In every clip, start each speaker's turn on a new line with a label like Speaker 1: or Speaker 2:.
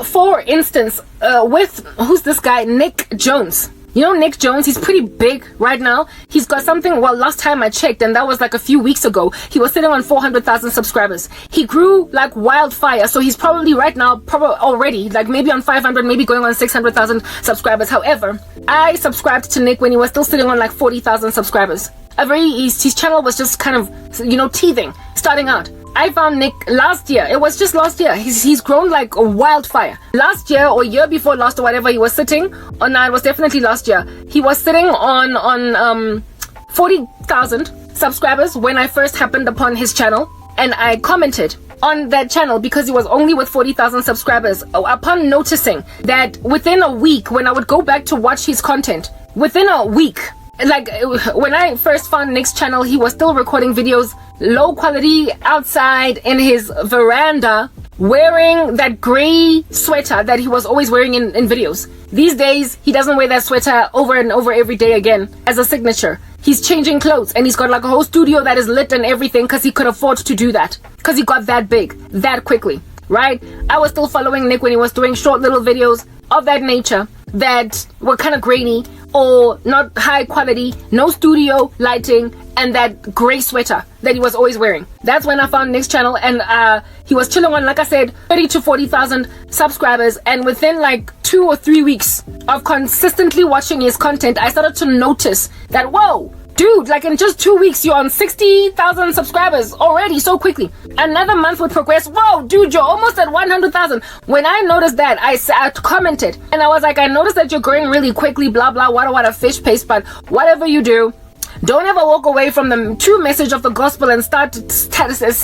Speaker 1: For instance, with, who's this guy? Nick Jones. You know Nick Jones, he's pretty big right now. He's got something, well, last time I checked, and that was like a few weeks ago, he was sitting on 400,000 subscribers. He grew like wildfire, so he's probably right now, probably already, like maybe on 500, maybe going on 600,000 subscribers. However, I subscribed to Nick when he was still sitting on like 40,000 subscribers. His channel was just kind of, you know, teething, starting out. I found Nick last year. It was just last year. He's grown like a wildfire. Last year or year before last or whatever, he was sitting on, it was definitely last year. He was sitting on 40,000 subscribers when I first happened upon his channel, and I commented on that channel because he was only with 40,000 subscribers. Upon noticing that within a week, when I would go back to watch his content, within a week, like when I first found Nick's channel, he was still recording videos low quality outside in his veranda, wearing that gray sweater that he was always wearing in videos. These days, he doesn't wear that sweater over and over every day again as a signature. He's changing clothes, and he's got like a whole studio that is lit and everything because he could afford to do that, because he got that big that quickly, right? I was still following Nick when he was doing short little videos of that nature that were kind of grainy or not high quality, no studio lighting, and that gray sweater that he was always wearing. That's when I found Nick's channel, and he was chilling on, like I said, 30 to 40,000 subscribers. And within like 2 or 3 weeks of consistently watching his content, I started to notice that, whoa, dude, like in just 2 weeks, you're on 60,000 subscribers already so quickly. Another month would progress. Whoa, dude, you're almost at 100,000. When I noticed that, I commented, and I was like, I noticed that you're growing really quickly, blah, blah, what a fish paste, but whatever you do, don't ever walk away from the true message of the gospel and start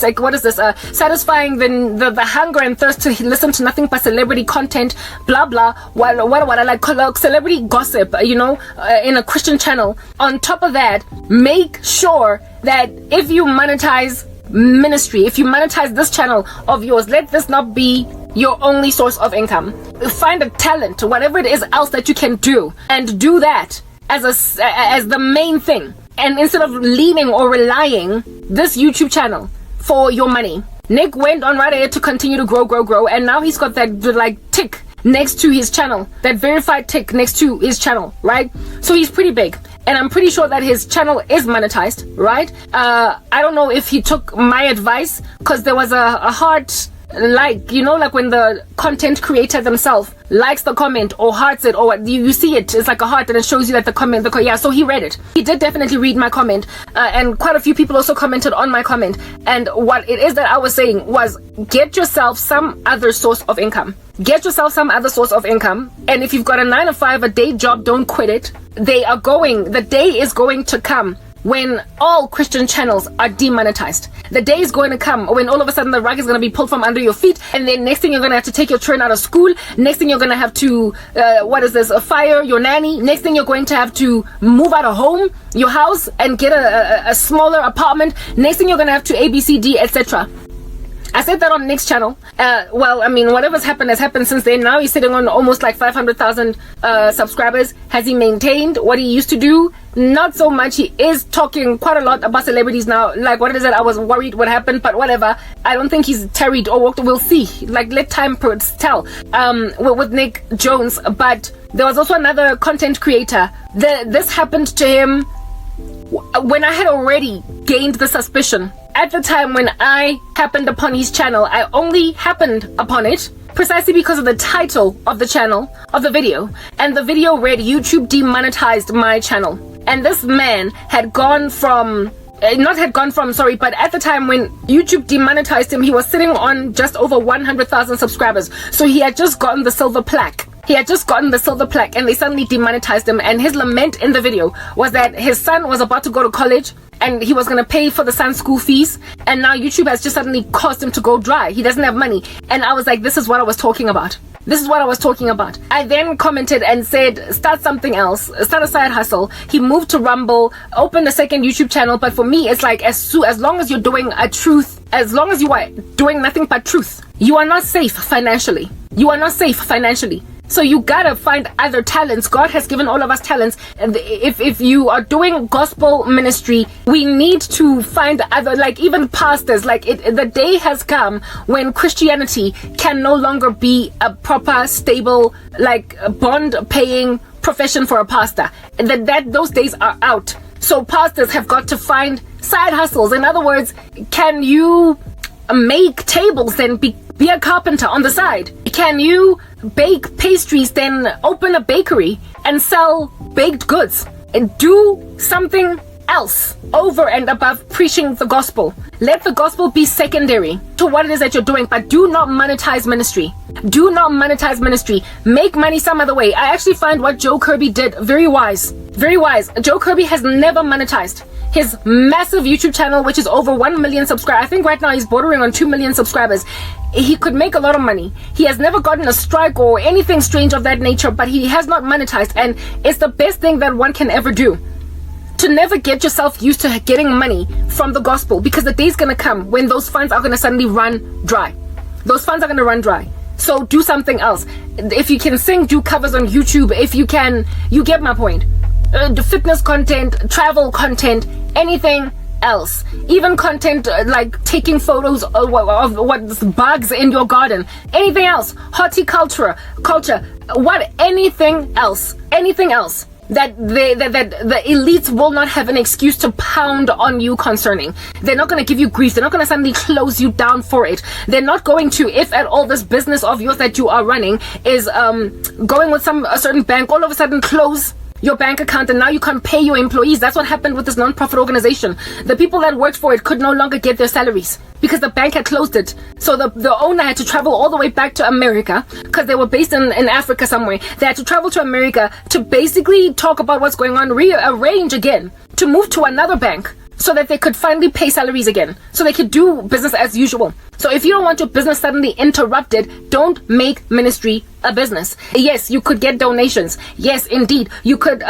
Speaker 1: like, what is this? Satisfying the hunger and thirst to listen to nothing but celebrity content, blah blah. What I like celebrity gossip, you know, in a Christian channel. On top of that, make sure that if you monetize ministry, if you monetize this channel of yours, let this not be your only source of income. Find a talent, whatever it is else that you can do, and do that as the main thing. And instead of leaning or relying this YouTube channel for your money. Nick went on right ahead to continue to grow, and now he's got that like tick next to his channel, that verified tick next to his channel, right? So he's pretty big, and I'm pretty sure that his channel is monetized, right? I don't know if he took my advice, because there was a heart, like, you know, like when the content creator themselves likes the comment or hearts it, or you see it, it's like a heart and it shows you that the comment, yeah, so he read it. He did definitely read my comment, and quite a few people also commented on my comment. And what it is that I was saying was, get yourself some other source of income. Get yourself some other source of income. And if you've got a 9 to 5, a day job, don't quit it. The day is going to come when all Christian channels are demonetized. The day is going to come when all of a sudden the rug is going to be pulled from under your feet, and then next thing you're going to have to take your children out of school. Next thing you're going to have to fire your nanny. Next thing you're going to have to move out of your house, and get a smaller apartment. Next thing you're going to have to ABCD, etc. I said that on Nick's channel. Well, I mean, whatever's happened has happened since then. Now he's sitting on almost like 500,000 subscribers. Has he maintained what he used to do? Not so much. He is talking quite a lot about celebrities now. Like, what is it? I was worried what happened, but whatever. I don't think he's tarried or walked. We'll see. Like, let time tell. With Nick Jones. But there was also another content creator. This happened to him when I had already gained the suspicion. At the time when I happened upon his channel, I only happened upon it precisely because of the title of the channel, of the video. And the video read, YouTube demonetized my channel. And this man had gone from, but at the time when YouTube demonetized him, he was sitting on just over 100,000 subscribers. So he had just gotten the silver plaque. And they suddenly demonetized him. And his lament in the video was that his son was about to go to college, and he was going to pay for the son's school fees, and now YouTube has just suddenly caused him to go dry. He doesn't have money. And I was like, this is what I was talking about. I then commented and said, start something else, start a side hustle. He moved to Rumble, opened a second YouTube channel. But for me, it's like, as long as you're doing as long as you are doing nothing but truth, you are not safe financially. So you gotta find other talents. God has given all of us talents. And if you are doing gospel ministry, we need to find other, like even pastors. Like the day has come when Christianity can no longer be a proper, stable, like bond-paying profession for a pastor. That those days are out. So pastors have got to find side hustles. In other words, can you make tables, then be a carpenter on the side? Can you bake pastries, then open a bakery and sell baked goods? And do something else over and above preaching the gospel. Let the gospel be secondary to what it is that you're doing, but do not monetize ministry. Do not monetize ministry. Make money some other way. I actually find what Joe Kirby did very wise. Very wise. Joe Kirby has never monetized his massive YouTube channel, which is over 1 million subscribers. I think right now he's bordering on 2 million subscribers. He could make a lot of money. He has never gotten a strike or anything strange of that nature, but he has not monetized, and it's the best thing that one can ever do. To never get yourself used to getting money from the gospel, because the day's gonna come when those funds are gonna suddenly run dry. Those funds are gonna run dry. So do something else. If you can sing, do covers on YouTube. If you can, you get my point. Fitness content, travel content, anything else. Even content like taking photos of what's bugs in your garden. Anything else. Horticulture, anything else. That the elites will not have an excuse to pound on you concerning. They're not going to give you grief. They're not going to suddenly close you down for it. They're not going to, if at all this business of yours that you are running is going with a certain bank, all of a sudden close your bank account and now you can't pay your employees. That's what happened with this non-profit organization. The people that worked for it could no longer get their salaries because the bank had closed it. So the owner had to travel all the way back to America, because they were based in Africa somewhere. They had to travel to America to basically talk about what's going on, rearrange again, to move to another bank so that they could finally pay salaries again, so they could do business as usual. So if you don't want your business suddenly interrupted, don't make ministry a business. Yes, you could get donations. Yes, indeed. You could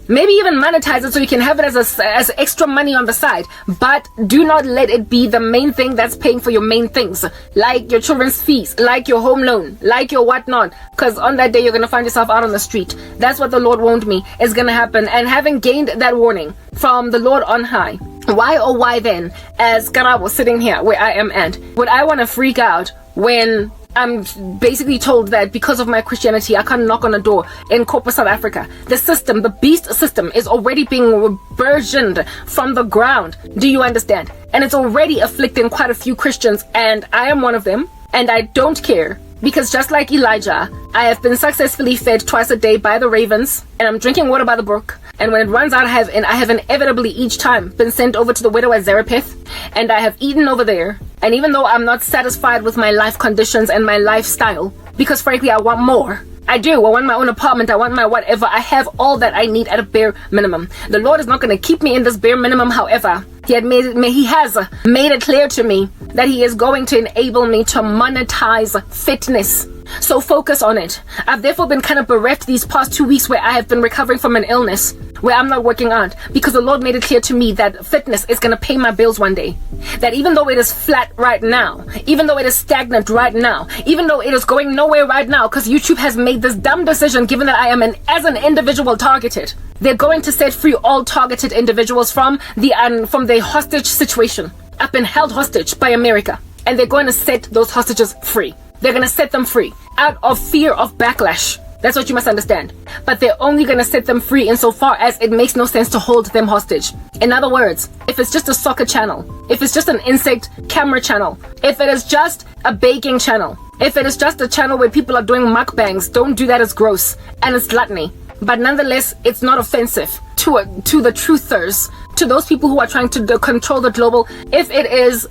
Speaker 1: maybe even monetize it so you can have it as extra money on the side. But do not let it be the main thing that's paying for your main things, like your children's fees, like your home loan, like your whatnot. Because on that day, you're going to find yourself out on the street. That's what the Lord warned me is going to happen. And having gained that warning from the Lord on high, why oh why then, as Kara was sitting here where I am at, would I want to freak out when I'm basically told that because of my Christianity, I can't knock on a door in corporate South Africa? The system, the beast system, is already being burgeoned from the ground. Do you understand? And it's already afflicting quite a few Christians, and I am one of them, and I don't care. Because just like Elijah, I have been successfully fed twice a day by the ravens, and I'm drinking water by the brook. And when it runs out, I have inevitably each time been sent over to the widow at Zarephath, and I have eaten over there. And even though I'm not satisfied with my life conditions and my lifestyle, because frankly I want more, I do. I want my own apartment. I want my whatever. I have all that I need at a bare minimum. The Lord is not going to keep me in this bare minimum. However, He has made it clear to me that He is going to enable me to monetize fitness. So focus on it. I've therefore been kind of bereft these past 2 weeks where I have been recovering from an illness, where I'm not working out, because the Lord made it clear to me that fitness is going to pay my bills one day. That even though it is flat right now, even though it is stagnant right now, even though it is going nowhere right now, because YouTube has made this dumb decision, given that I am as an individual targeted, they're going to set free all targeted individuals from the hostage situation. I've been held hostage by America, and they're going to set those hostages free. They're going to set them free out of fear of backlash. That's what you must understand. But they're only going to set them free insofar as it makes no sense to hold them hostage. In other words, if it's just a soccer channel, if it's just an insect camera channel, if it is just a baking channel, if it is just a channel where people are doing mukbangs, don't do that. As gross and it's gluttony. But nonetheless, it's not offensive to the truthers, to those people who are trying to control the global. If it is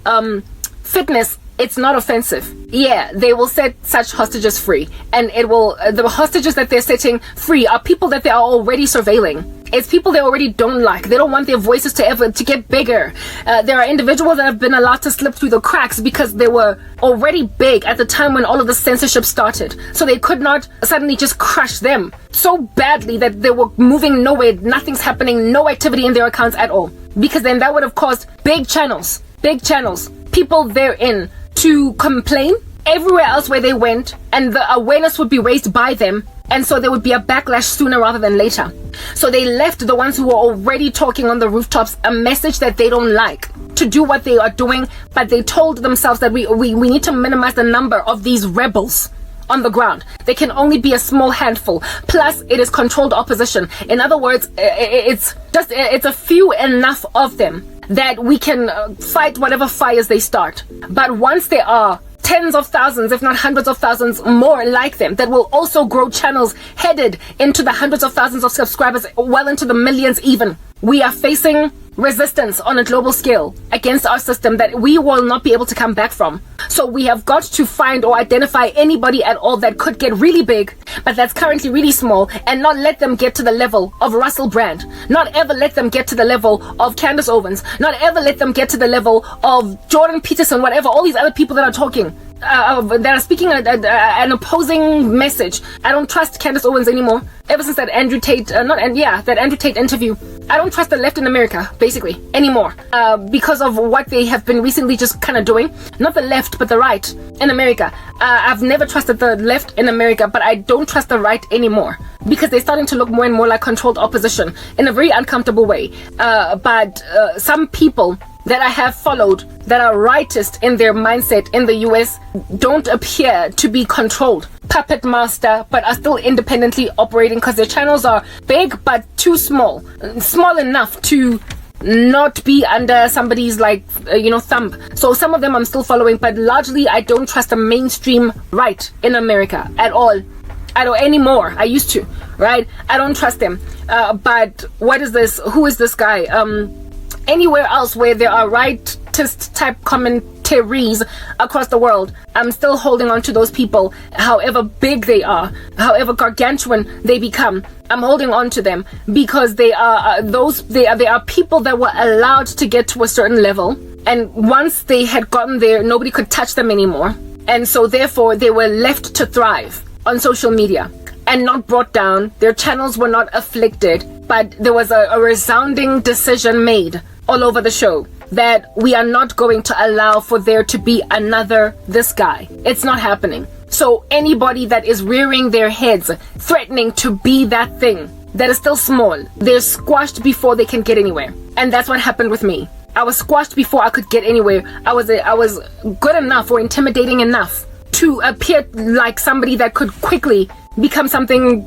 Speaker 1: fitness, it's not offensive. Yeah, they will set such hostages free, and it will. The hostages that they're setting free are people that they are already surveilling. It's people they already don't like. They don't want their voices to get bigger. There are individuals that have been allowed to slip through the cracks because they were already big at the time when all of the censorship started. So they could not suddenly just crush them so badly that they were moving nowhere. Nothing's happening. No activity in their accounts at all. Because then that would have caused big channels, people therein to complain, everywhere else where they went, and the awareness would be raised by them, and so there would be a backlash sooner rather than later. So they left the ones who were already talking on the rooftops a message that they don't like to do what they are doing, but they told themselves that we need to minimize the number of these rebels on the ground. They can only be a small handful. Plus, it is controlled opposition. In other words, it's a few enough of them that we can fight whatever fires they start. But once there are tens of thousands, if not hundreds of thousands more like them, that will also grow channels headed into the hundreds of thousands of subscribers, well into the millions even, we are facing resistance on a global scale against our system that we will not be able to come back from. So we have got to find or identify anybody at all that could get really big, but that's currently really small, and not let them get to the level of Russell Brand. Not ever let them get to the level of Candace Owens. Not ever let them get to the level of Jordan Peterson, whatever, all these other people that are talking. That are speaking an opposing message. I don't trust Candace Owens anymore. Ever since that Andrew Tate, that Andrew Tate interview, I don't trust the left in America, basically, anymore. Because of what they have been recently just kind of doing. Not the left, but the right in America. I've never trusted the left in America, but I don't trust the right anymore. Because they're starting to look more and more like controlled opposition in a very uncomfortable way. But some people that I have followed that are rightist in their mindset in the US don't appear to be controlled puppet master, but are still independently operating because their channels are big but too small enough to not be under somebody's thumb. So some of them I'm still following, but largely I don't trust the mainstream right in America at all. I don't anymore. I used to, right? I don't trust them. But what is this? Who is this guy? Anywhere else where there are rightist type commentaries across the world, I'm still holding on to those people, however big they are, however gargantuan they become. I'm holding on to them because they are people that were allowed to get to a certain level, and once they had gotten there, nobody could touch them anymore, and so therefore they were left to thrive on social media and not brought down. Their channels were not afflicted, but there was a resounding decision made all over the show that we are not going to allow for there to be another this guy. It's not happening. So anybody that is rearing their heads, threatening to be that thing that is still small, they're squashed before they can get anywhere. And that's what happened with me. I was squashed before I could get anywhere. I was good enough or intimidating enough to appear like somebody that could quickly become something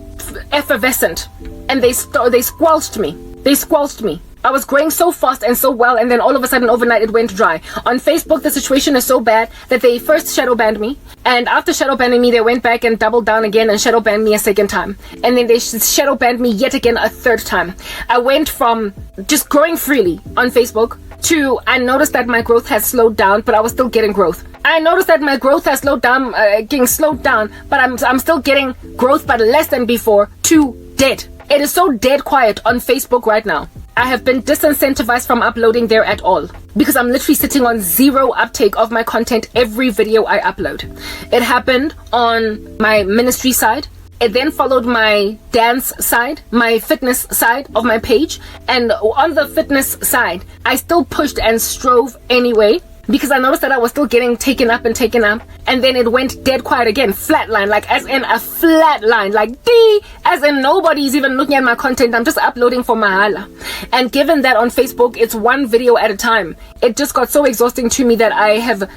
Speaker 1: effervescent. And they squelched me. They squelched me. I was growing so fast and so well, and then all of a sudden overnight it went dry. On Facebook the situation is so bad that they first shadow banned me, and after shadow banning me they went back and doubled down again and shadow banned me a second time, and then they shadow banned me yet again a third time. I went from just growing freely on Facebook to I noticed that my growth has slowed down, but I was still getting growth. I noticed that my growth has getting slowed down, but I'm still getting growth, but less than before, to dead. It is so dead quiet on Facebook right now. I have been disincentivized from uploading there at all because I'm literally sitting on zero uptake of my content every video I upload. It happened on my ministry side. It then followed my dance side, my fitness side of my page. And on the fitness side, I still pushed and strove anyway, because I noticed that I was still getting taken up, and then it went dead quiet again, flatline, like as in a flat line, like as in nobody's even looking at my content. I'm just uploading for mahala. And given that on Facebook it's one video at a time, it just got so exhausting to me that I have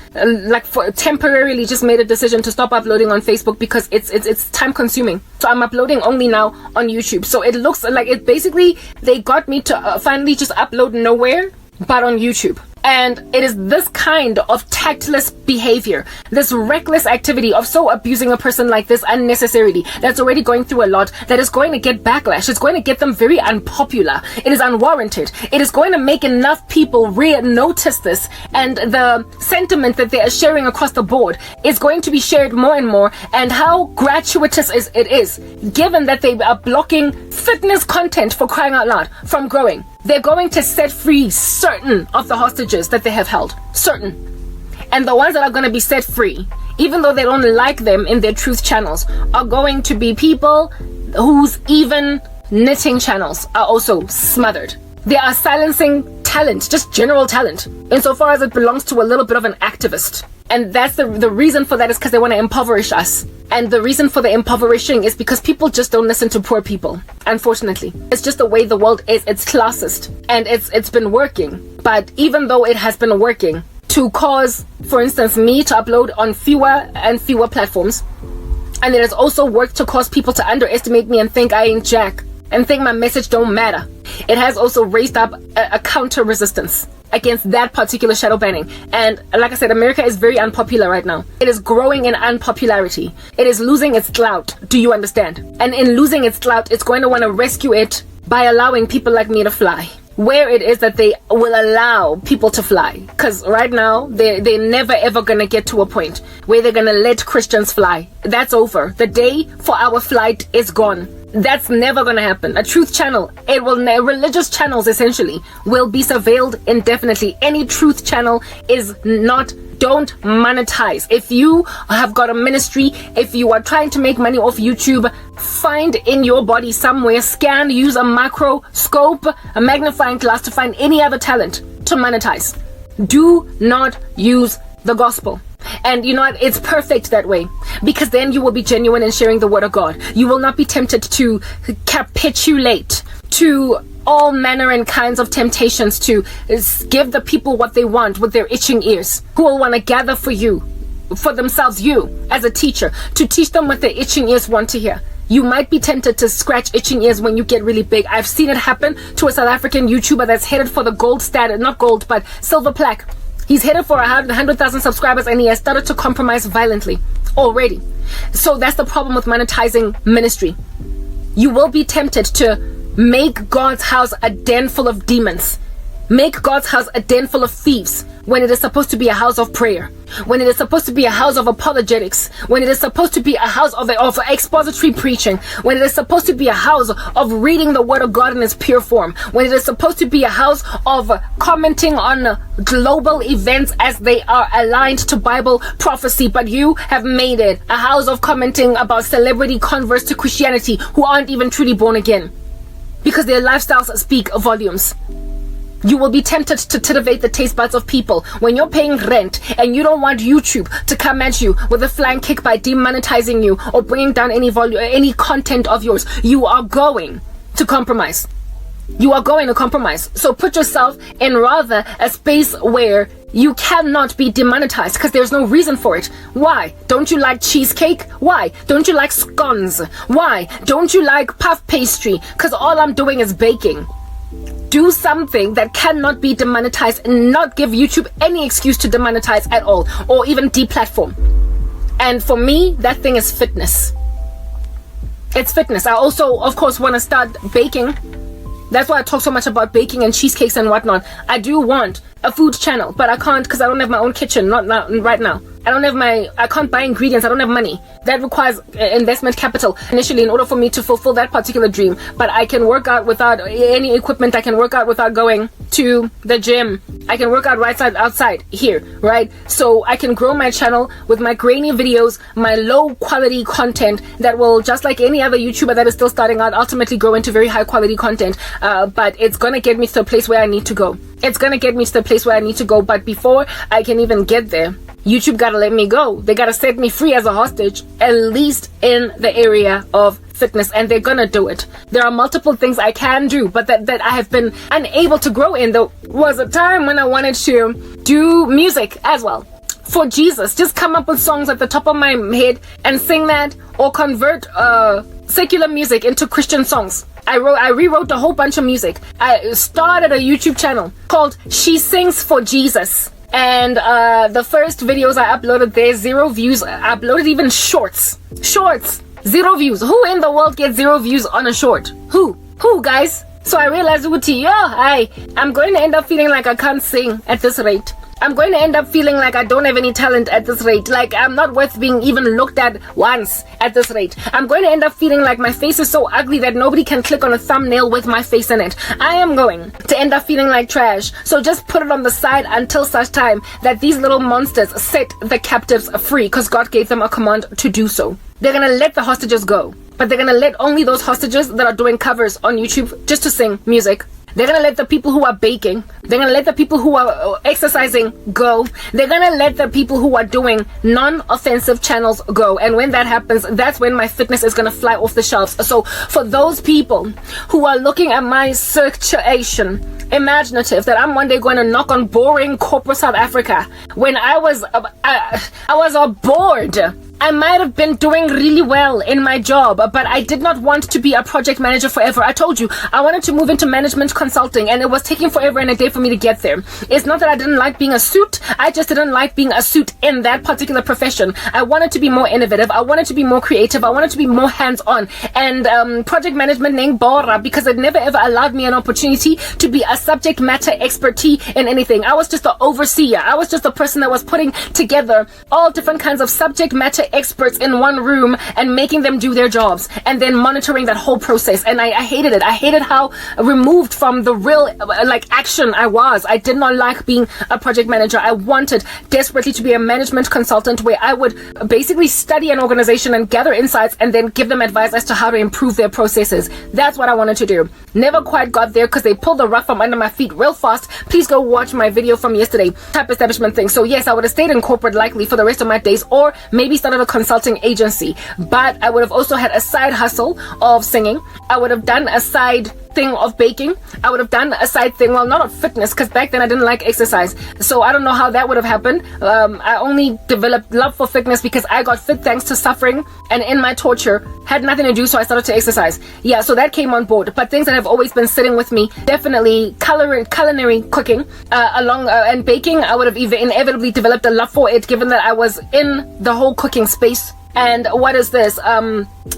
Speaker 1: temporarily just made a decision to stop uploading on Facebook because it's time consuming. So I'm uploading only now on YouTube. So it looks like it basically they got me to finally just upload nowhere but on YouTube. And it is this kind of tactless behavior, this reckless activity of so abusing a person like this unnecessarily, that's already going through a lot, that is going to get backlash. It's going to get them very unpopular. It is unwarranted. It is going to make enough people notice this, and the sentiment that they are sharing across the board is going to be shared more and more. And how gratuitous it is, given that they are blocking fitness content, for crying out loud, from growing. They're going to set free certain of the hostages that they have held. Certain. And the ones that are going to be set free, even though they don't like them in their truth channels, are going to be people whose even knitting channels are also smothered. They are silencing talent, just general talent, insofar as it belongs to a little bit of an activist. And that's the reason for that is because they want to impoverish us. And the reason for the impoverishing is because people just don't listen to poor people, unfortunately. It's just the way the world is. It's classist. And it's been working. But even though it has been working to cause, for instance, me to upload on fewer and fewer platforms, and it has also worked to cause people to underestimate me and think I ain't jack, and think my message don't matter. It has also raised up a counter resistance against that particular shadow banning. And like I said, America is very unpopular right now. It is growing in unpopularity. It is losing its clout. Do you understand? And in losing its clout, it's going to want to rescue it by allowing people like me to fly where it is that they will allow people to fly. Because right now, they're never ever going to get to a point where they're going to let Christians fly. That's over. The day for our flight is gone. That's never going to happen. A truth channel, religious channels essentially, will be surveilled indefinitely. Any truth channel don't monetize. If you have got a ministry, if you are trying to make money off YouTube, find in your body somewhere, scan, use a microscope, a magnifying glass to find any other talent to monetize. Do not use the gospel. And you know what? It's perfect that way, because then you will be genuine in sharing the word of God. You will not be tempted to capitulate to all manner and kinds of temptations to give the people what they want with their itching ears, who will want to gather for themselves, you as a teacher, to teach them what their itching ears want to hear. You might be tempted to scratch itching ears when you get really big. I've seen it happen to a South African YouTuber that's headed for the gold status, not gold, but silver plaque. He's headed for 100,000 subscribers, and he has started to compromise violently already. So that's the problem with monetizing ministry. You will be tempted to make God's house a den full of demons. Make God's house a den full of thieves when it is supposed to be a house of prayer, when it is supposed to be a house of apologetics, when it is supposed to be a house of expository preaching, when it is supposed to be a house of reading the word of God in its pure form, when it is supposed to be a house of commenting on global events as they are aligned to Bible prophecy. But you have made it a house of commenting about celebrity converts to Christianity who aren't even truly born again, because their lifestyles speak volumes. You will be tempted to titivate the taste buds of people when you're paying rent and you don't want YouTube to come at you with a flying kick by demonetizing you or bringing down any content of yours. You are going to compromise. You are going to compromise. So put yourself in rather a space where you cannot be demonetized, because there's no reason for it. Why? Don't you like cheesecake? Why? Don't you like scones? Why? Don't you like puff pastry? Because all I'm doing is baking. Do something that cannot be demonetized and not give YouTube any excuse to demonetize at all, or even deplatform. And for me, that thing is fitness. It's fitness. I also, of course, want to start baking. That's why I talk so much about baking and cheesecakes and whatnot. I do want a food channel, but I can't because I don't have my own kitchen, not right now. I can't buy ingredients. I don't have money. That requires investment capital initially in order for me to fulfill that particular dream. But I can work out without any equipment. I can work out without going to the gym. I can work out outside here, right? So I can grow my channel with my grainy videos, my low quality content that will, just like any other YouTuber that is still starting out, ultimately grow into very high quality content. But it's going to get me to a place where I need to go. It's going to get me to the place where I need to go. But before I can even get there, YouTube gotta let me go. They gotta set me free as a hostage, at least in the area of fitness, and they're gonna do it. There are multiple things I can do, but that I have been unable to grow in. There was a time when I wanted to do music as well. For Jesus, just come up with songs at the top of my head and sing that, or convert secular music into Christian songs. I rewrote a whole bunch of music. I started a YouTube channel called She Sings for Jesus. And the first videos I uploaded there, 0 views. I uploaded even shorts, 0 views. Who in the world gets 0 views on a short? Who guys? So I realized, I'm going to end up feeling like I can't sing at this rate. I'm going to end up feeling like I don't have any talent at this rate. Like I'm not worth being even looked at once at this rate. I'm going to end up feeling like my face is so ugly that nobody can click on a thumbnail with my face in it. I am going to end up feeling like trash. So just put it on the side until such time that these little monsters set the captives free, because God gave them a command to do so. They're going to let the hostages go, but they're going to let only those hostages that are doing covers on YouTube just to sing music They're going to let the people who are baking, they're going to let the people who are exercising go. They're going to let the people who are doing non-offensive channels go. And when that happens, that's when my fitness is going to fly off the shelves. So for those people who are looking at my situation, imaginative that I'm one day going to knock on boring corporate South Africa, when I was bored. I might have been doing really well in my job, but I did not want to be a project manager forever. I told you, I wanted to move into management consulting, and it was taking forever and a day for me to get there. It's not that I didn't like being a suit, I just didn't like being a suit in that particular profession. I wanted to be more innovative, I wanted to be more creative, I wanted to be more hands-on, and project management named Bora, because it never ever allowed me an opportunity to be a subject matter expertise in anything. I was just the overseer. I was just the person that was putting together all different kinds of subject matter experts in one room and making them do their jobs, and then monitoring that whole process. And I hated it. I hated how removed from the real action I was. I did not like being a project manager. I wanted desperately to be a management consultant, where I would basically study an organization and gather insights and then give them advice as to how to improve their processes. That's what I wanted to do. Never quite got there because they pulled the rug from under my feet real fast. Please go watch my video from yesterday, type establishment thing. So yes, I would have stayed in corporate likely for the rest of my days, or maybe started a consulting agency, but I would have also had a side hustle of singing. I would have done a side thing of baking. I would have done a side thing, well, not of fitness, because back then I didn't like exercise, so I don't know how that would have happened. I only developed love for fitness because I got fit thanks to suffering, and in my torture had nothing to do, so I started to exercise. Yeah, so that came on board. But things that have always been sitting with me, definitely culinary cooking, and baking. I would have inevitably developed a love for it, given that I was in the whole cooking space. And what is this?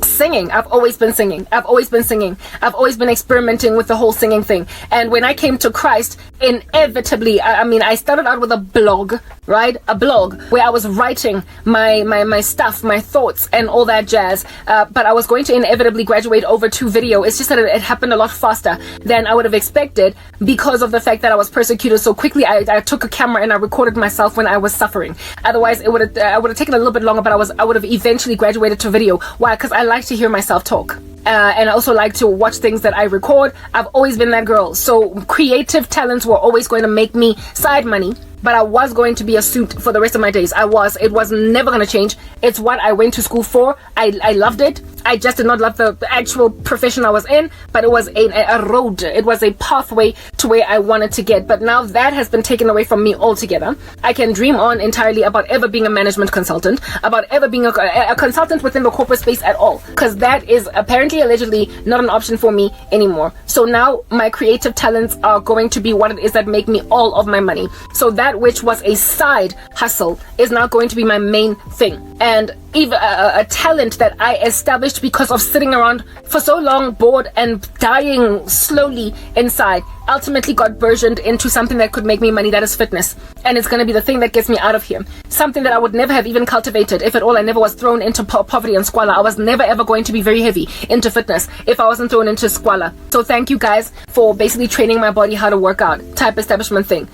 Speaker 1: Singing. I've always been singing. I've always been experimenting with the whole singing thing. And when I came to Christ, inevitably, I started out with a blog, right? A blog where I was writing my stuff, my thoughts, and all that jazz. But I was going to inevitably graduate over to video. It's just that it happened a lot faster than I would have expected, because of the fact that I was persecuted so quickly. I took a camera and I recorded myself when I was suffering. Otherwise, I would have taken a little bit longer, but I would have eventually graduated to video. Why? Because I like to hear myself talk. And I also like to watch things that I record. I've always been that girl. So creative talents were always going to make me side money, but I was going to be a suit for the rest of my days. It was never going to change. It's what I went to school for. I loved it. I just did not love the actual profession I was in, but it was a road. It was a pathway to where I wanted to get. But now that has been taken away from me altogether. I can dream on entirely about ever being a management consultant, about ever being a consultant within the corporate space at all, because that is apparently, allegedly, not an option for me anymore. So now my creative talents are going to be what it is that make me all of my money. So that which was a side hustle is now going to be my main thing. And even a talent that I established because of sitting around for so long, bored and dying slowly inside, ultimately got burgeoned into something that could make me money. That is fitness, and it's going to be the thing that gets me out of here. Something that I would never have even cultivated if at all. I never was thrown into poverty and squalor. I was never ever going to be very heavy into fitness if I wasn't thrown into squalor. So thank you guys for basically training my body how to work out, type establishment thing.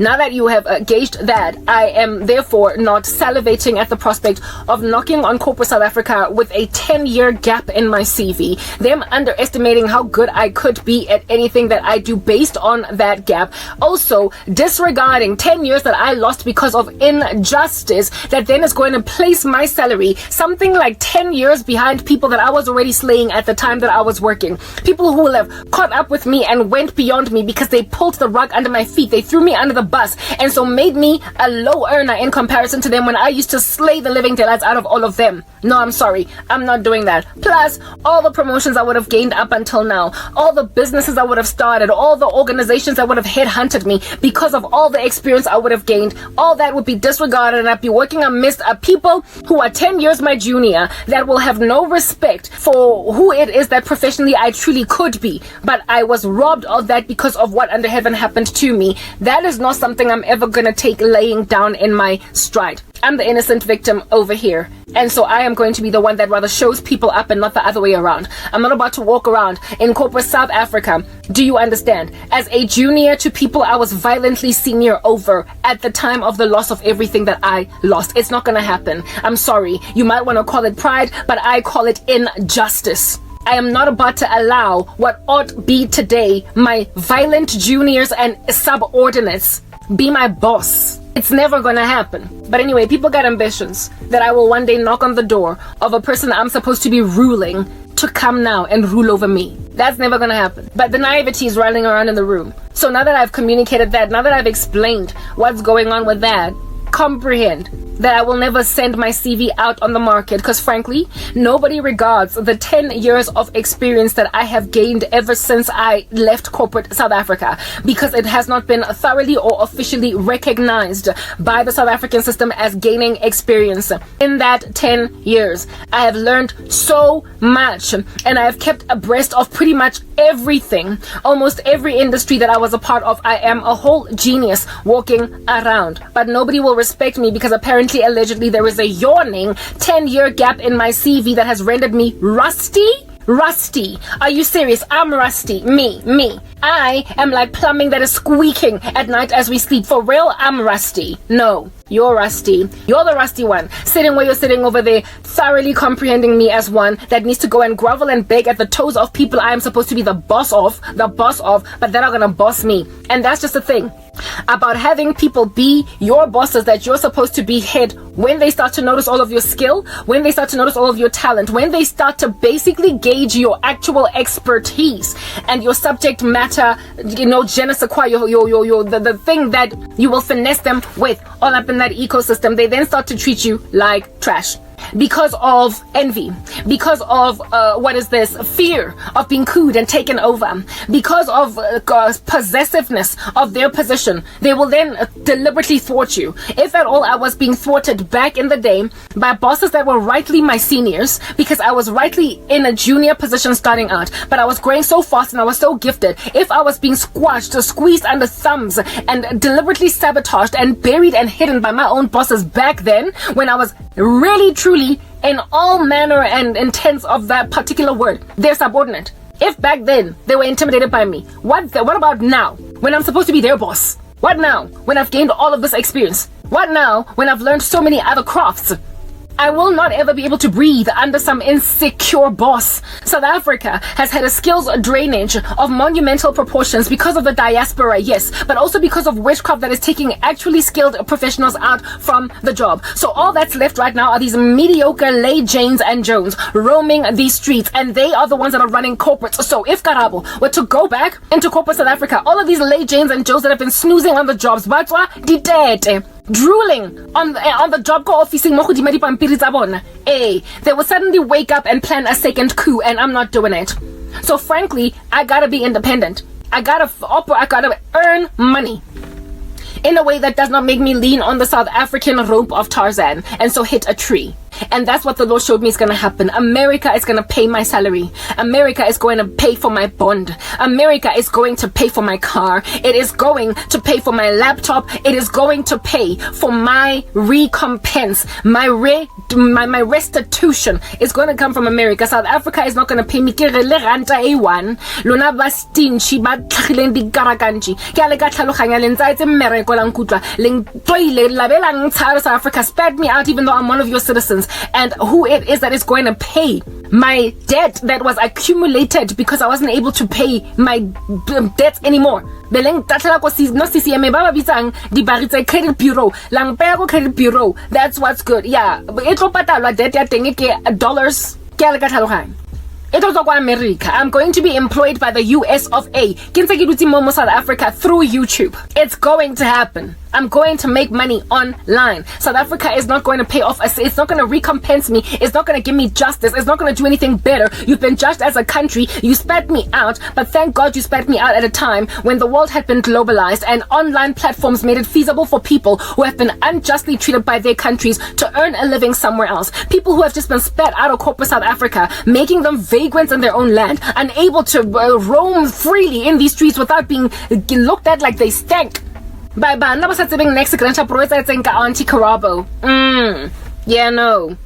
Speaker 1: Now that you have gauged that, I am therefore not salivating at the prospect of knocking on corporate South Africa with a 10-year gap in my CV, them underestimating how good I could be at anything that I do based on that gap. Also, disregarding 10 years that I lost because of injustice that then is going to place my salary something like 10 years behind people that I was already slaying at the time that I was working. People who will have caught up with me and went beyond me because they pulled the rug under my feet. They threw me under the bus, and so made me a low earner in comparison to them when I used to slay the living daylights out of all of them. No, I'm sorry, I'm not doing that. Plus, all the promotions I would have gained up until now, all the businesses I would have started, all the organizations that would have headhunted me because of all the experience I would have gained, all that would be disregarded, and I'd be working amidst people who are 10 years my junior that will have no respect for who it is that professionally I truly could be. But I was robbed of that because of what under heaven happened to me. That is not something I'm ever gonna take laying down in my stride. I'm the innocent victim over here, and so I am going to be the one that rather shows people up and not the other way around. I'm not about to walk around in corporate South Africa, do you understand, as a junior to people I was violently senior over at the time of the loss of everything that I lost. It's not gonna happen. I'm sorry. You might want to call it pride, but I call it injustice. I am not about to allow what ought be today my violent juniors and subordinates be my boss. It's never gonna happen. But anyway, people got ambitions that I will one day knock on the door of a person I'm supposed to be ruling to come now and rule over me. That's never gonna happen. But the naivety is running around in the room. So now that I've communicated that, now that I've explained what's going on with that, comprehend that I will never send my CV out on the market, because frankly, nobody regards the 10 years of experience that I have gained ever since I left corporate South Africa, because it has not been thoroughly or officially recognized by the South African system as gaining experience. In that 10 years, I have learned so much, and I have kept abreast of pretty much everything, almost every industry that I was a part of. I am a whole genius walking around, but nobody will respect me because apparently, allegedly, there is a yawning 10-year gap in my CV that has rendered me rusty. Are you serious? I'm rusty. Me. I am like plumbing that is squeaking at night as we sleep. For real, I'm rusty. No, you're rusty. You're the rusty one. Sitting where you're sitting over there, thoroughly comprehending me as one that needs to go and grovel and beg at the toes of people I am supposed to be the boss of, but they're not gonna boss me. And that's just the thing about having people be your bosses that you're supposed to be head. When they start to notice all of your skill, when they start to notice all of your talent, when they start to basically gauge your actual expertise and your subject matter, je ne sais quoi, the thing that you will finesse them with all up in that ecosystem, they then start to treat you like trash. Because of envy, because of fear of being cooed and taken over, because of possessiveness of their position, they will then deliberately thwart you. If at all I was being thwarted back in the day by bosses that were rightly my seniors, because I was rightly in a junior position starting out, but I was growing so fast and I was so gifted, if I was being squashed or squeezed under thumbs and deliberately sabotaged and buried and hidden by my own bosses back then, when I was really truly in all manner and intents of that particular word, their subordinate. If back then they were intimidated by me, what about now when I'm supposed to be their boss? What now when I've gained all of this experience? What now when I've learned so many other crafts? I will not ever be able to breathe under some insecure boss. South Africa has had a skills drainage of monumental proportions because of the diaspora, yes, but also because of witchcraft that is taking actually skilled professionals out from the job. So all that's left right now are these mediocre Lay Janes and Jones roaming these streets, and they are the ones that are running corporates. So if Karabo were to go back into corporate South Africa, all of these Lay Janes and Jones that have been snoozing on the jobs, batwa ditete, drooling on the job officing mo godima dipampiri tsa bona, they will suddenly wake up and plan a second coup, and I'm not doing it. So frankly, I gotta be independent. I gotta earn money in a way that does not make me lean on the South African rope of Tarzan and so hit a tree. And that's what the law showed me is going to happen. America is going to pay my salary. America is going to pay for my bond. America is going to pay for my car. It is going to pay for my laptop. It is going to pay for my recompense. My restitution is going to come from America. South Africa is not going to pay me. Lona ba stingy ba tlhagileng di karakanji ke a le ka tlhaloganya le ntsa etse mmereko la nkutla le toile labelang South Africa spat me out even though I'm one of your citizens, and who it is that is going to pay my debt that was accumulated because I wasn't able to pay my debts anymore. Beleng tatla ko no CCM ba ba bitsang di baritse credit bureau lang pe go credit bureau. That's what's good. Yeah, e tlo patalwa debt ya teng ke dollars ke a le ka tlhaloganya. America. I'm going to be employed by the US of A. South Africa through YouTube. It's going to happen. I'm going to make money online. South Africa is not going to pay off. It's not going to recompense me. It's not going to give me justice. It's not going to do anything better. You've been judged as a country. You spat me out, but thank God you spat me out at a time when the world had been globalized and online platforms made it feasible for people who have been unjustly treated by their countries to earn a living somewhere else. People who have just been spat out of corporate South Africa, making them vagrants in their own land, unable to roam freely in these streets without being looked at like they stank. By bana ba sa tsebeng next granta proetsa tseng ka Auntie Karabo. Yeah, no.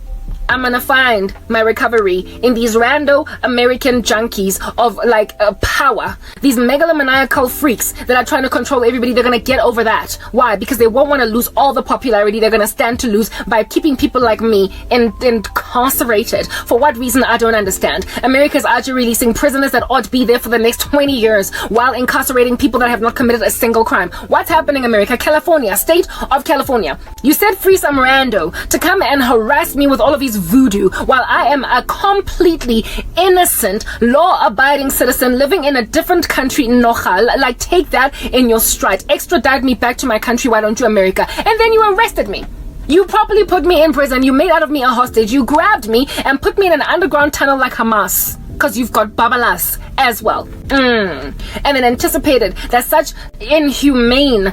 Speaker 1: I'm gonna find my recovery in these rando American junkies of like power. These megalomaniacal freaks that are trying to control everybody. They're gonna get over that. Why? Because they won't want to lose all the popularity they're gonna stand to lose by keeping people like me incarcerated. For what reason? I don't understand. America's out here releasing prisoners that ought to be there for the next 20 years while incarcerating people that have not committed a single crime. What's happening, America? California, state of California. You said free some rando to come and harass me with all of these voodoo while I am a completely innocent, law-abiding citizen living in a different country. Nochal, like take that in your stride. Extradite me back to my country, why don't you, America? And then you arrested me. You properly put me in prison. You made out of me a hostage. You grabbed me and put me in an underground tunnel like Hamas. Because you've got babalas as well. And then anticipated that such inhumane,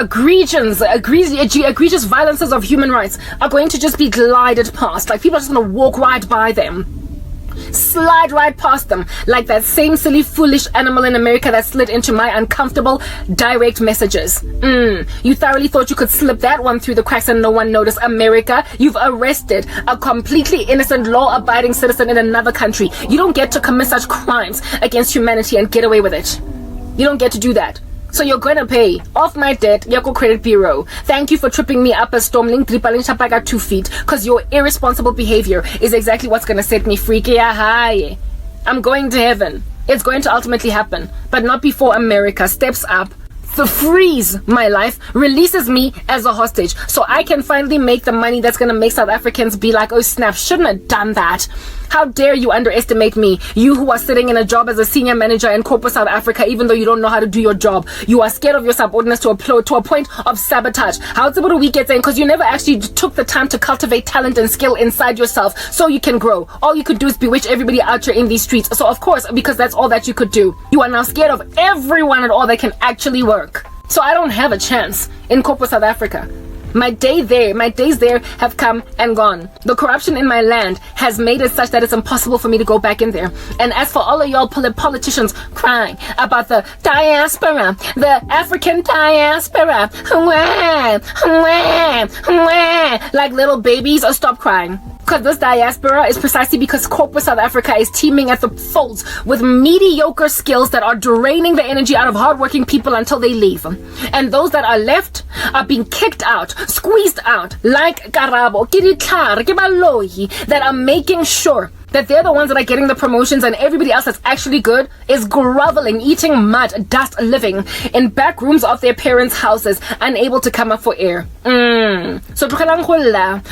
Speaker 1: egregious violences of human rights are going to just be glided past. Like people are just going to walk right by them. Slide right past them like that same silly foolish animal in America that slid into my uncomfortable direct messages. You thoroughly thought you could slip that one through the cracks and no one noticed. America, you've arrested a completely innocent law-abiding citizen in another country. You don't get to commit such crimes against humanity and get away with it. You don't get to do that. So you're gonna pay off my debt, Yako Credit Bureau. Thank you for tripping me up a stormling, tripaling chapaga 2 feet, because your irresponsible behavior is exactly what's gonna set me free. I'm going to heaven. It's going to ultimately happen, but not before America steps up, frees my life, releases me as a hostage, so I can finally make the money that's gonna make South Africans be like, oh snap, shouldn't have done that. How dare you underestimate me, you who are sitting in a job as a senior manager in corporate South Africa, even though you don't know how to do your job. You are scared of your subordinates to a point of sabotage. How's about we get in? Because you never actually took the time to cultivate talent and skill inside yourself so you can grow. All you could do is bewitch everybody out here in these streets. So of course, because that's all that you could do, you are now scared of everyone at all that can actually work. So I don't have a chance in corporate South Africa. My days there have come and gone. The corruption in my land has made it such that it's impossible for me to go back in there. And as for all of y'all politicians crying about the diaspora, the African diaspora, like little babies, stop crying. Because this diaspora is precisely because corporate South Africa is teeming at the folds with mediocre skills that are draining the energy out of hardworking people until they leave. And those that are left are being kicked out, squeezed out, like Karabo, Boloyi, that are making sure that they're the ones that are getting the promotions and everybody else that's actually good is groveling, eating mud, dust, living in back rooms of their parents' houses, unable to come up for air. So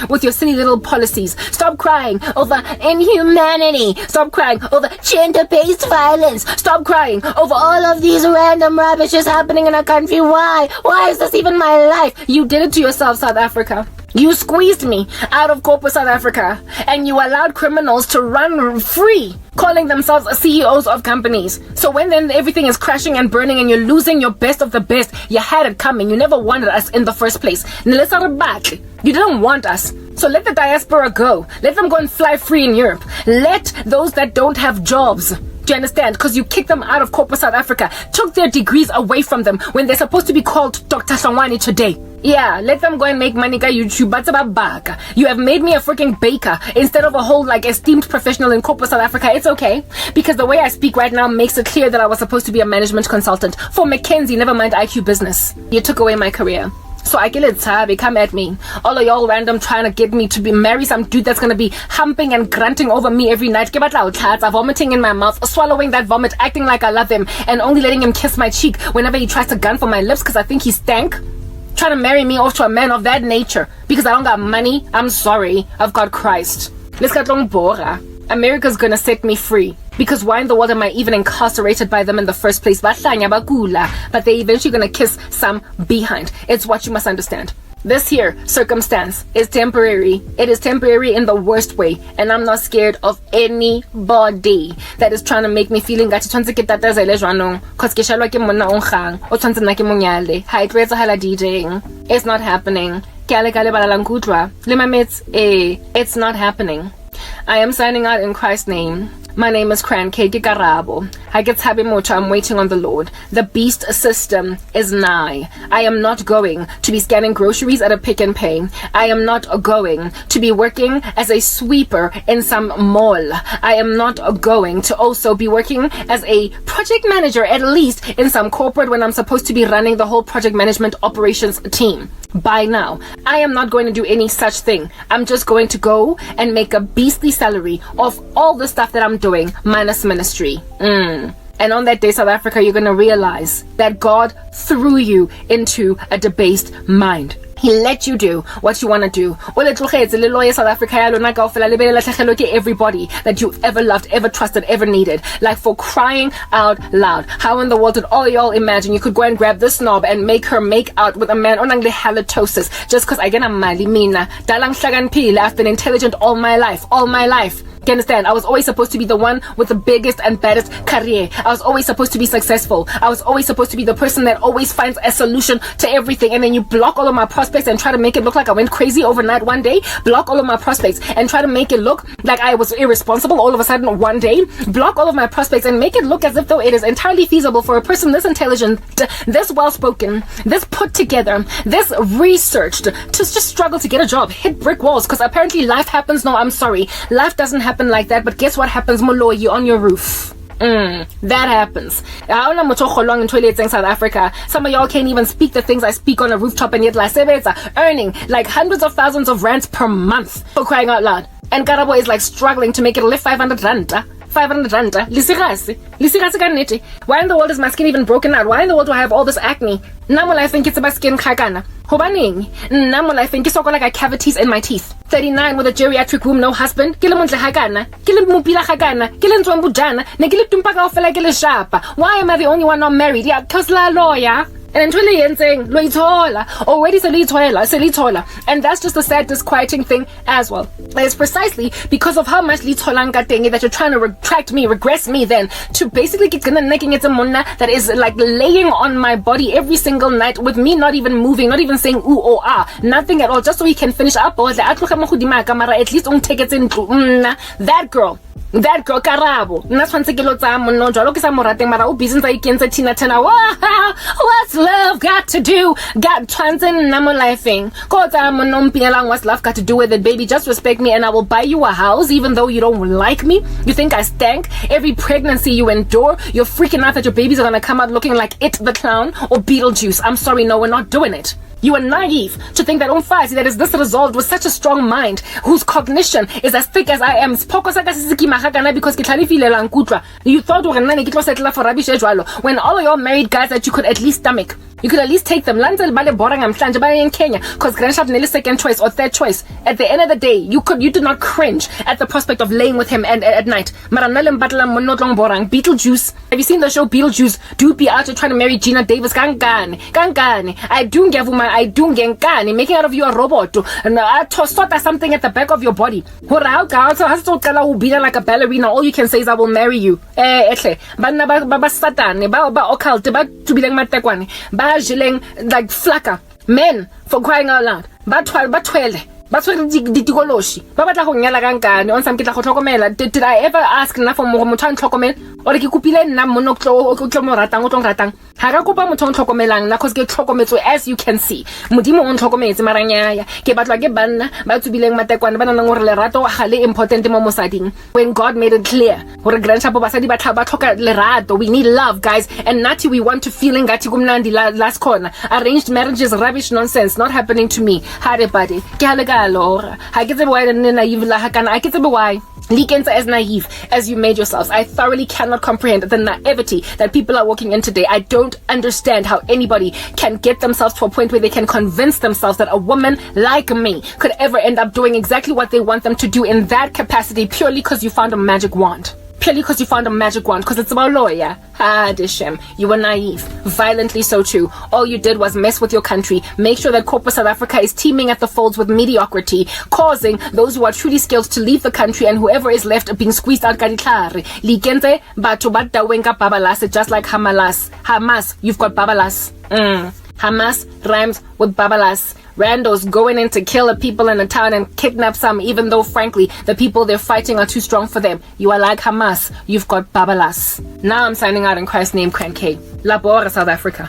Speaker 1: with your silly little policies. Stop crying over inhumanity. Stop crying over gender-based violence. Stop crying over all of these random rubbishes happening in our country. Why? Why is this even my life? You did it to yourself, South Africa. You squeezed me out of corporate South Africa and you allowed criminals to run free, calling themselves CEOs of companies. So when then everything is crashing and burning and you're losing your best of the best, you had it coming. You never wanted us in the first place. You didn't want us. So let the diaspora go. Let them go and fly free in Europe. Let those that don't have jobs. Do you understand? Because you kicked them out of corporate South Africa, took their degrees away from them when they're supposed to be called Dr. Sangwani today. Yeah, let them go and make money ka YouTube. You have made me a freaking baker instead of a whole like esteemed professional in corporate South Africa. It's okay, because the way I speak right now makes it clear that I was supposed to be a management consultant for McKinsey, never mind IQ Business. You took away my career. So I get it, Sabi, come at me. All of y'all random trying to get me to marry some dude that's gonna be humping and grunting over me every night. Vomiting in my mouth, swallowing that vomit, acting like I love him, and only letting him kiss my cheek whenever he tries to gun for my lips because I think he stank. Trying to marry me off to a man of that nature because I don't got money. I'm sorry, I've got Christ. Let's get long bora. America's gonna set me free. Because why in the world am I even incarcerated by them in the first place? But they're eventually gonna kiss some behind. It's what you must understand. This here circumstance is temporary. It is temporary in the worst way. And I'm not scared of anybody that is trying to make me feeling that it's not happening. It's not happening. I am signing out in Christ's name. My name is Crankake Karabo. I get happy mocha. I'm waiting on the Lord. The beast system is nigh. I am not going to be scanning groceries at a Pick and Pay. I am not going to be working as a sweeper in some mall. I am not going to also be working as a project manager, at least in some corporate, when I'm supposed to be running the whole project management operations team. By now, I am not going to do any such thing. I'm just going to go and make a beastly salary of all the stuff that I'm doing, minus ministry. And on that day, South Africa, you're going to realize that God threw you into a debased mind. He let you do what you want to do. South Africa, everybody that you ever loved, ever trusted, ever needed. Like, for crying out loud. How in the world did all y'all imagine you could go and grab this snob and make her make out with a man on halitosis just because I get a mali mina? I've been intelligent all my life. You understand? I was always supposed to be the one with the biggest and baddest career. I was always supposed to be successful. I was always supposed to be the person that always finds a solution to everything. And then you block all of my prospects and try to make it look like I went crazy overnight one day. Block all of my prospects and try to make it look like I was irresponsible all of a sudden one day. Block all of my prospects and make it look as if though it is entirely feasible for a person this intelligent, this well-spoken, this put together, this researched, to just struggle to get a job, hit brick walls, because apparently life happens. No, I'm sorry. Life doesn't happen like that, but guess what happens, Boloyi, on your roof? That happens. In South Africa, some of y'all can't even speak the things I speak on a rooftop, and yet earning like hundreds of thousands of rands per month, for crying out loud. And Karabo is like struggling to make it live 500 rand. 500 rand. Why in the world is my skin even broken out? Why in the world do I have all this acne? Namo I think it's about skin kagana. Hobaning. Namo I think it's like I cavities in my teeth. 39 with a geriatric womb, no husband. Why am I the only one not married? Yeah, cause la lawyer. And already and that's just a sad, disquieting thing as well. It's precisely because of how much that you're trying to regress me then to basically get that is like laying on my body every single night with me not even moving, not even saying ooh or ah, nothing at all, just so he can finish up. At least take it in. That girl Karabo. What's love got to do? What's love got to do with it, baby? Just respect me and I will buy you a house even though you don't like me. You think I stank? Every pregnancy you endure, you're freaking out that your babies are gonna come out looking like It the Clown or Beetlejuice. I'm sorry, no, we're not doing it. You are naive to think that Umfazi that is this resolved with such a strong mind, whose cognition is as thick as I am. Because you thought when all of your married guys that you could at least stomach, you could at least take them. Because grandchild nearly second choice or third choice. At the end of the day, you did not cringe at the prospect of laying with him and at night. Beetlejuice. Have you seen the show Beetlejuice? Dude be out there trying to marry Gina Davis. Gangane. I do give making out of you a robot. And sort of something at the back of your body. Like a ballerina. All you can say is I will marry you. Like flacker men, for crying out loud. Did I ever ask na for mo motho tlhokomela or ke kupile nna mono tlo mo ratang o tlo ratang ha ka kopa motho tlhokomelang na cause ke tlhokometswe, as you can see modimo o tlhokometse maranyaya ke batlwa ke banna ba tsubileng matekwane ba nang gore lerato ga le important mo mosading, when God made it clear gore grandchild basadi ba tlhoka lerato. We need love, guys, and nathi we want to feel ngathi kumnandi last corner. Arranged marriage is rubbish nonsense, not happening to me. Hare buddy ke Lora. I get why naive lahakana. I get why Likenza as naive as you made yourselves. I thoroughly cannot comprehend the naivety that people are walking in today. I don't understand how anybody can get themselves to a point where they can convince themselves that a woman like me could ever end up doing exactly what they want them to do in that capacity purely because you found a magic wand. Because it's about lawyer. Dishem, you were naive, violently so too. All you did was mess with your country, make sure that corporate South Africa is teeming at the folds with mediocrity, causing those who are truly skilled to leave the country and whoever is left being squeezed out. Likenze, Batho, Badawenga, Babalas, just like Hamas, you've got Babalas. Hamas rhymes with babalas. Randos going in to kill the people in the town and kidnap some, even though frankly the people they're fighting are too strong for them. You are like Hamas, you've got babalas. Now I'm signing out in Christ's name, Crank K. Labora, South Africa.